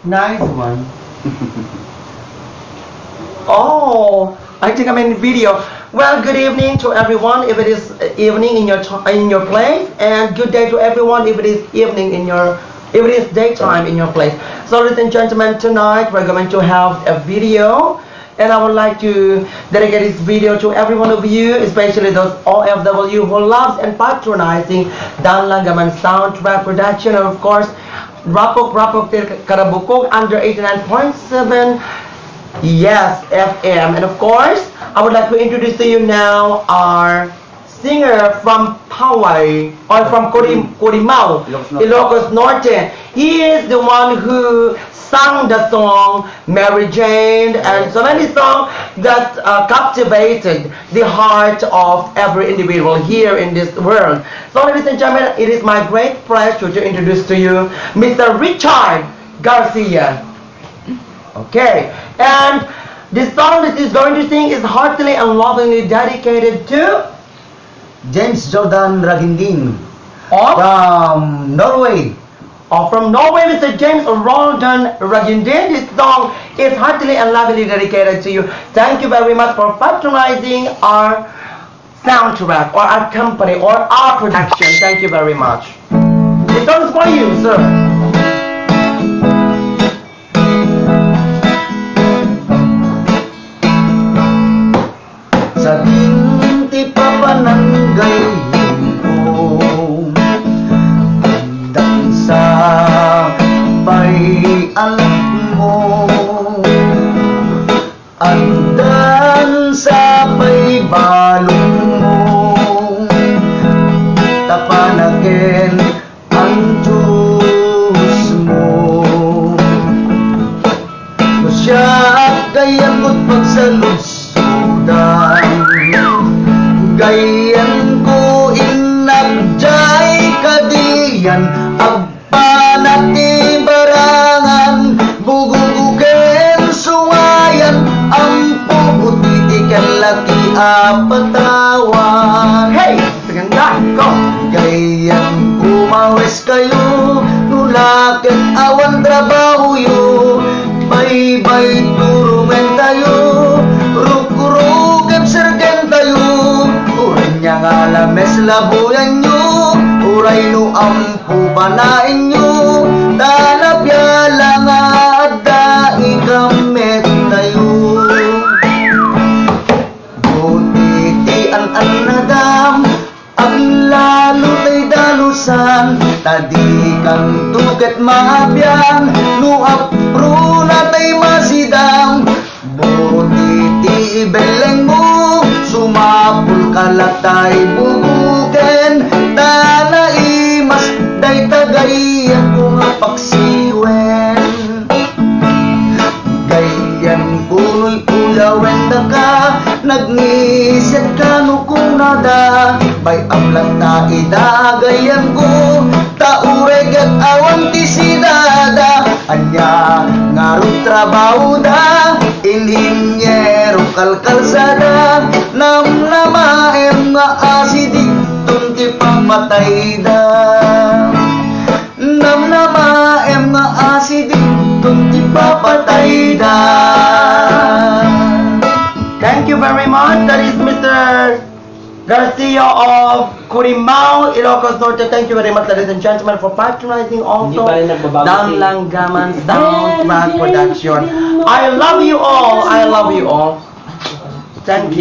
Nice one. Oh, I think I'm in video. Well, good evening to everyone if it is evening in your place, and good day to everyone if it is evening in your if it is daytime in your place. So, ladies and gentlemen, tonight we're going to have a video, and I would like to dedicate this video to every one of you, especially those OFW who loves and patronizing Dan Langaman Soundtrack Production, and of course Rapok Karabukog under 89.7 Yes FM. And of course, I would like to introduce to you now our singer from Poway, or from Corimao, Ilocos Norte. He is the one who sang the song Mary Jane and so many songs that captivated the heart of every individual here in this world. So, ladies and gentlemen, it is my great pleasure to introduce to you Mr. Richard Garcia. Okay, and the song that he's going to sing is heartily and lovingly dedicated to James Jordan Ragindin from Norway. From Norway, Mr. James Jordan Ragindin. This song is heartily and lovingly dedicated to you. Thank you very much for patronizing our soundtrack, or our company, or our production. Thank you very much. This song is for you, sir. Sa binti pa pananggay ko, hanggang sa may alam mo, andan sa may balong mo, tapanakin ang Diyos mo. Siya at kayagot pagsalusudan, gayan ko inagjay kadiyan, agpanati barangan, bugugugen sungayan, ang puguti ikalaki apatawan. Hey! Saganda! Go! Gayan kumawes kayo, nulakit awan trabaho yo, bay-bay turumen tayo, ruk-rukip sergen tayo, uray niya nga lames labuyan nyo, uray no ampu panain nyo, talapya lang ada ikamet tayo. Butiti an nadam, ang lalo tay dalusan, tadi kang tuket maabyan, no apro na tay masidang, butiti ibeleng mo, sumapul kalatay bubuken, tanai mas day tagay ako nga paksiwen. Gayan kuno'y ulawen na ka, nagnisip ka no kung nada, bay amlang ta idagayan ko, taureg at awan ti sidada, anya ngarong trabaho da, inhinyero kalkalsada, namnamaem nga asidik tong ti pamatay da, namnamaem nga asidik tong ti papatay da. Thank you very much. That is Mr. Garcia of Corimao, Ilocos Norte. Thank you very much, ladies and gentlemen, for patronizing also Dan Langaman Soundtrack Production. I love you all. I love you all. Thank you.